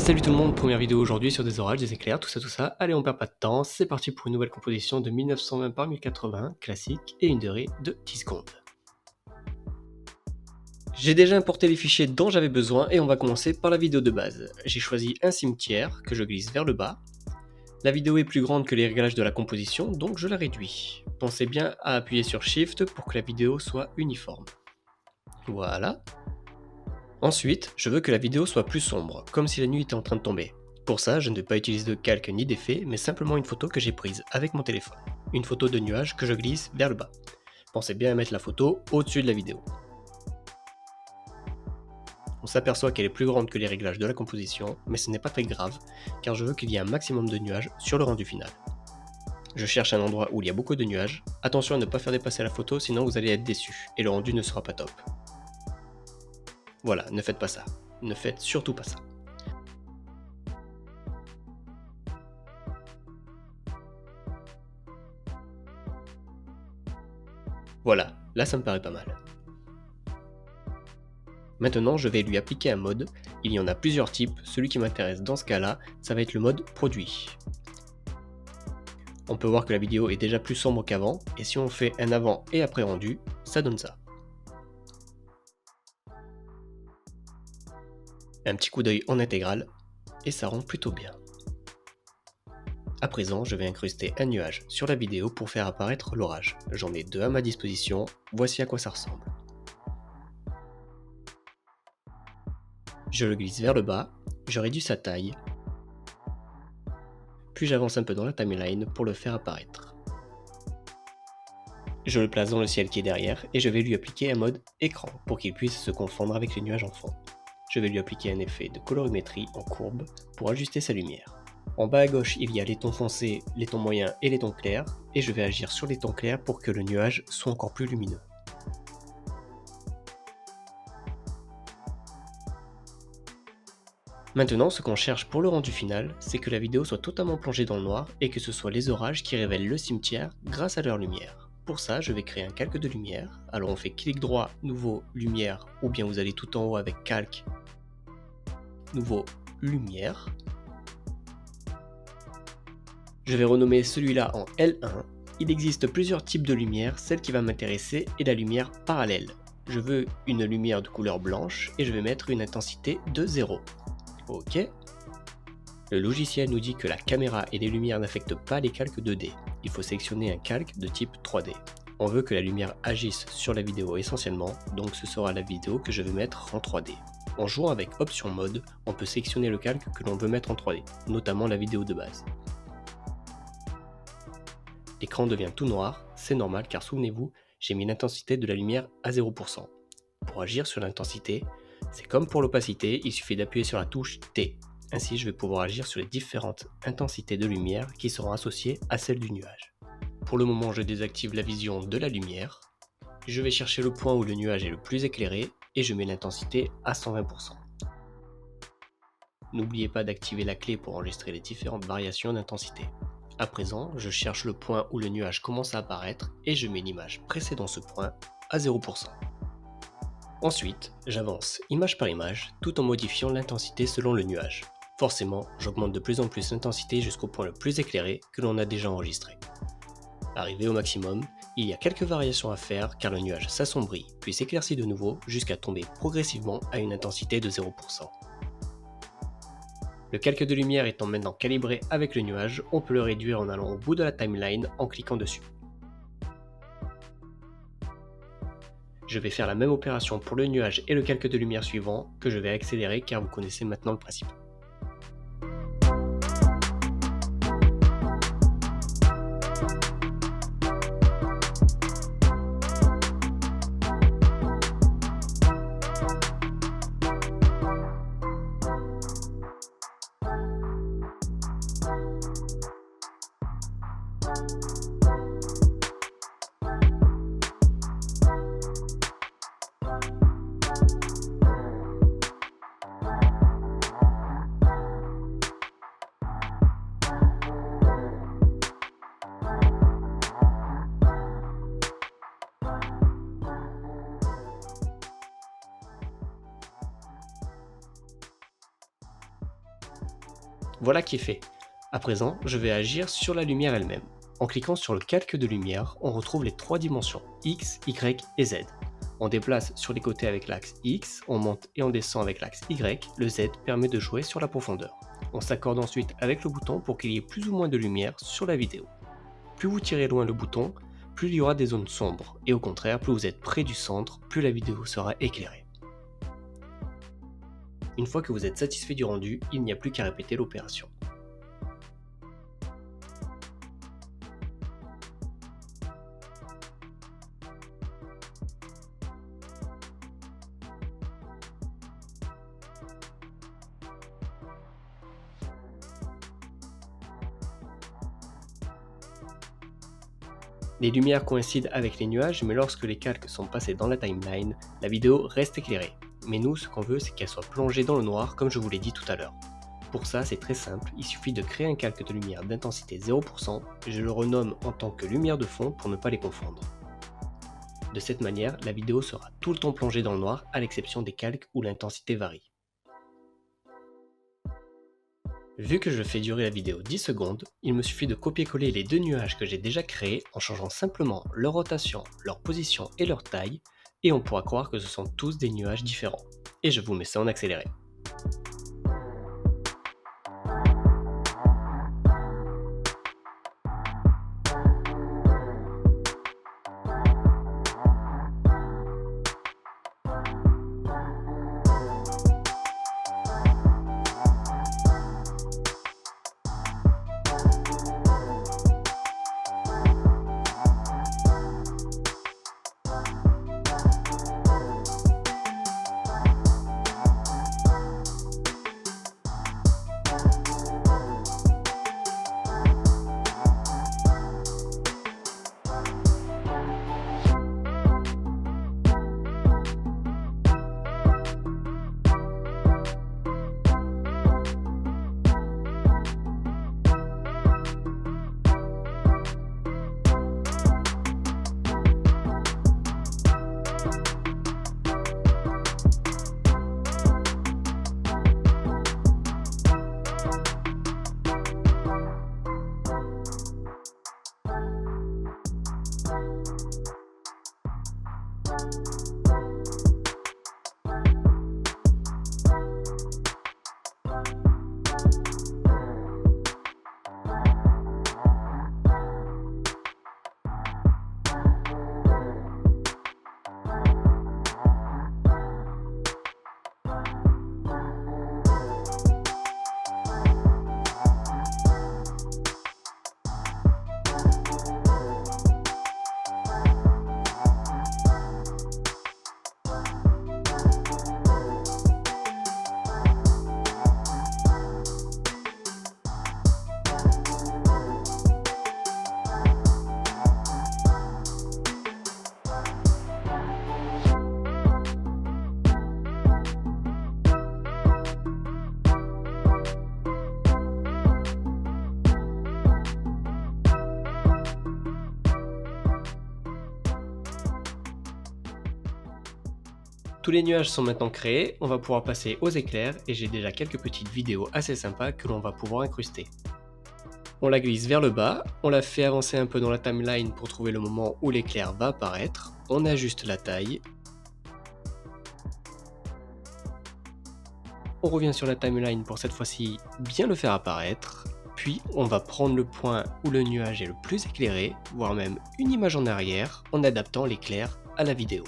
Salut tout le monde, première vidéo aujourd'hui sur des orages, des éclairs, tout ça. Allez, on perd pas de temps, c'est parti pour une nouvelle composition de 1920 par 1080, classique, et une durée de 10 secondes. J'ai déjà importé les fichiers dont j'avais besoin et on va commencer par la vidéo de base. J'ai choisi un cimetière que je glisse vers le bas. La vidéo est plus grande que les réglages de la composition, donc je la réduis. Pensez bien à appuyer sur Shift pour que la vidéo soit uniforme. Voilà. Ensuite, je veux que la vidéo soit plus sombre, comme si la nuit était en train de tomber. Pour ça, je ne vais pas utiliser de calque ni d'effet, mais simplement une photo que j'ai prise avec mon téléphone. Une photo de nuage que je glisse vers le bas. Pensez bien à mettre la photo au-dessus de la vidéo. On s'aperçoit qu'elle est plus grande que les réglages de la composition, mais ce n'est pas très grave, car je veux qu'il y ait un maximum de nuages sur le rendu final. Je cherche un endroit où il y a beaucoup de nuages. Attention à ne pas faire dépasser la photo, sinon vous allez être déçu, et le rendu ne sera pas top. Voilà, ne faites pas ça. Ne faites surtout pas ça. Voilà, là ça me paraît pas mal. Maintenant, je vais lui appliquer un mode. Il y en a plusieurs types. Celui qui m'intéresse dans ce cas-là, ça va être le mode produit. On peut voir que la vidéo est déjà plus sombre qu'avant, et si on fait un avant et après rendu, ça donne ça. Un petit coup d'œil en intégrale, et ça rend plutôt bien. À présent, je vais incruster un nuage sur la vidéo pour faire apparaître l'orage. J'en ai deux à ma disposition, voici à quoi ça ressemble. Je le glisse vers le bas, je réduis sa taille, puis j'avance un peu dans la timeline pour le faire apparaître. Je le place dans le ciel qui est derrière et je vais lui appliquer un mode écran pour qu'il puisse se confondre avec les nuages en fond. Je vais lui appliquer un effet de colorimétrie en courbe pour ajuster sa lumière. En bas à gauche, il y a les tons foncés, les tons moyens et les tons clairs, et je vais agir sur les tons clairs pour que le nuage soit encore plus lumineux. Maintenant, ce qu'on cherche pour le rendu final, c'est que la vidéo soit totalement plongée dans le noir et que ce soit les orages qui révèlent le cimetière grâce à leur lumière. Pour ça, je vais créer un calque de lumière. Alors on fait clic droit, nouveau, lumière, ou bien vous allez tout en haut avec calque, nouveau, lumière. Je vais renommer celui-là en L1. Il existe plusieurs types de lumière, celle qui va m'intéresser est la lumière parallèle. Je veux une lumière de couleur blanche et je vais mettre une intensité de 0. Ok. Le logiciel nous dit que la caméra et les lumières n'affectent pas les calques 2D. Il faut sélectionner un calque de type 3D. On veut que la lumière agisse sur la vidéo essentiellement, donc ce sera la vidéo que je vais mettre en 3D. En jouant avec Option Mode, on peut sélectionner le calque que l'on veut mettre en 3D, notamment la vidéo de base. L'écran devient tout noir, c'est normal car souvenez-vous, j'ai mis l'intensité de la lumière à 0%. Pour agir sur l'intensité, c'est comme pour l'opacité, il suffit d'appuyer sur la touche T. Ainsi, je vais pouvoir agir sur les différentes intensités de lumière qui seront associées à celle du nuage. Pour le moment, je désactive la vision de la lumière. Je vais chercher le point où le nuage est le plus éclairé et je mets l'intensité à 120%. N'oubliez pas d'activer la clé pour enregistrer les différentes variations d'intensité. À présent, je cherche le point où le nuage commence à apparaître et je mets l'image précédant ce point à 0%. Ensuite, j'avance image par image tout en modifiant l'intensité selon le nuage. Forcément, j'augmente de plus en plus l'intensité jusqu'au point le plus éclairé que l'on a déjà enregistré. Arrivé au maximum, il y a quelques variations à faire car le nuage s'assombrit puis s'éclaircit de nouveau jusqu'à tomber progressivement à une intensité de 0%. Le calque de lumière étant maintenant calibré avec le nuage, on peut le réduire en allant au bout de la timeline en cliquant dessus. Je vais faire la même opération pour le nuage et le calque de lumière suivant, que je vais accélérer car vous connaissez maintenant le principe. Voilà qui est fait. À présent, je vais agir sur la lumière elle-même. En cliquant sur le calque de lumière, on retrouve les 3 dimensions, X, Y et Z. On déplace sur les côtés avec l'axe X, on monte et on descend avec l'axe Y, le Z permet de jouer sur la profondeur. On s'accorde ensuite avec le bouton pour qu'il y ait plus ou moins de lumière sur la vidéo. Plus vous tirez loin le bouton, plus il y aura des zones sombres, et au contraire, plus vous êtes près du centre, plus la vidéo sera éclairée. Une fois que vous êtes satisfait du rendu, il n'y a plus qu'à répéter l'opération. Les lumières coïncident avec les nuages, mais lorsque les calques sont passés dans la timeline, la vidéo reste éclairée. Mais nous, ce qu'on veut, c'est qu'elle soit plongée dans le noir, comme je vous l'ai dit tout à l'heure. Pour ça, c'est très simple, il suffit de créer un calque de lumière d'intensité 0%, et je le renomme en tant que lumière de fond pour ne pas les confondre. De cette manière, la vidéo sera tout le temps plongée dans le noir, à l'exception des calques où l'intensité varie. Vu que je fais durer la vidéo 10 secondes, il me suffit de copier-coller les 2 nuages que j'ai déjà créés en changeant simplement leur rotation, leur position et leur taille, et on pourra croire que ce sont tous des nuages différents. Et je vous mets ça en accéléré. Tous les nuages sont maintenant créés, on va pouvoir passer aux éclairs et j'ai déjà quelques petites vidéos assez sympas que l'on va pouvoir incruster. On la glisse vers le bas, on la fait avancer un peu dans la timeline pour trouver le moment où l'éclair va apparaître, on ajuste la taille, on revient sur la timeline pour cette fois-ci bien le faire apparaître, puis on va prendre le point où le nuage est le plus éclairé, voire même une image en arrière, en adaptant l'éclair à la vidéo.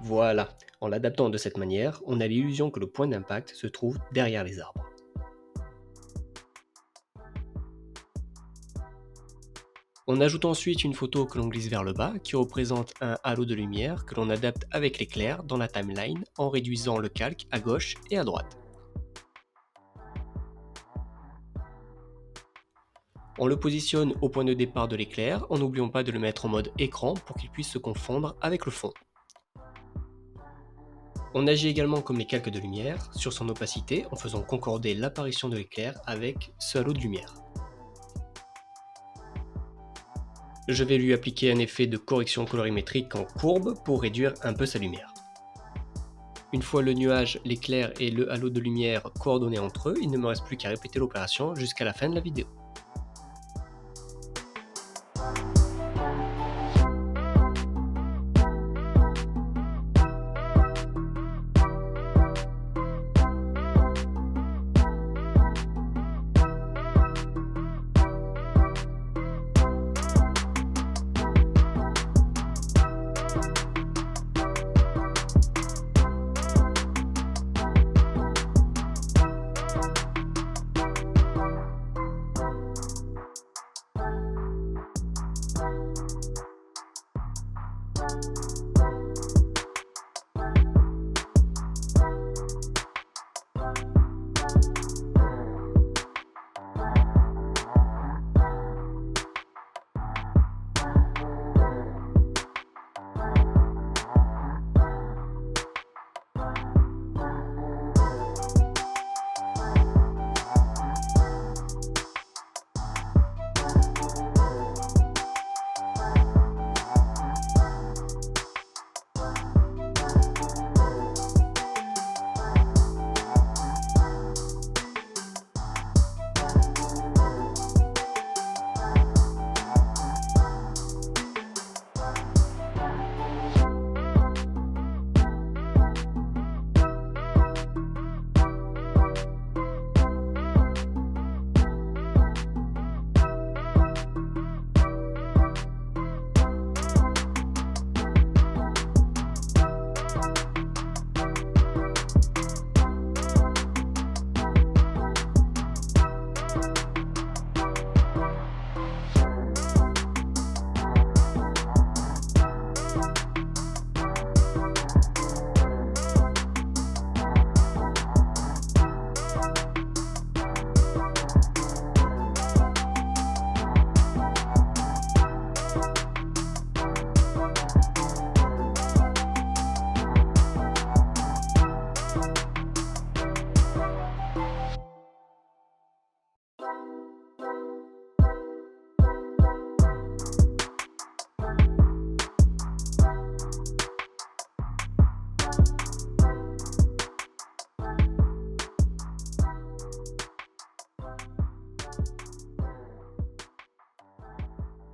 Voilà, en l'adaptant de cette manière, on a l'illusion que le point d'impact se trouve derrière les arbres. On ajoute ensuite une photo que l'on glisse vers le bas qui représente un halo de lumière que l'on adapte avec l'éclair dans la timeline en réduisant le calque à gauche et à droite. On le positionne au point de départ de l'éclair en n'oubliant pas de le mettre en mode écran pour qu'il puisse se confondre avec le fond. On agit également comme les calques de lumière sur son opacité en faisant concorder l'apparition de l'éclair avec ce halo de lumière. Je vais lui appliquer un effet de correction colorimétrique en courbe pour réduire un peu sa lumière. Une fois le nuage, l'éclair et le halo de lumière coordonnés entre eux, il ne me reste plus qu'à répéter l'opération jusqu'à la fin de la vidéo.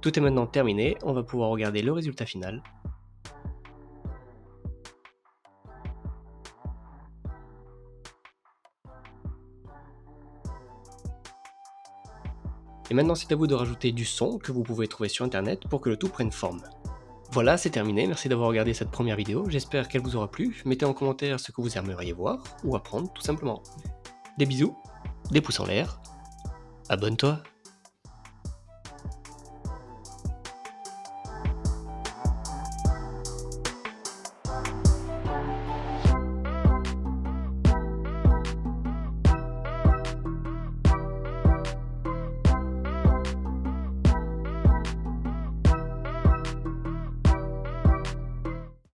Tout est maintenant terminé, on va pouvoir regarder le résultat final. Et maintenant c'est à vous de rajouter du son que vous pouvez trouver sur internet pour que le tout prenne forme. Voilà, c'est terminé, merci d'avoir regardé cette première vidéo, j'espère qu'elle vous aura plu, mettez en commentaire ce que vous aimeriez voir, ou apprendre tout simplement. Des bisous, des pouces en l'air, abonne-toi.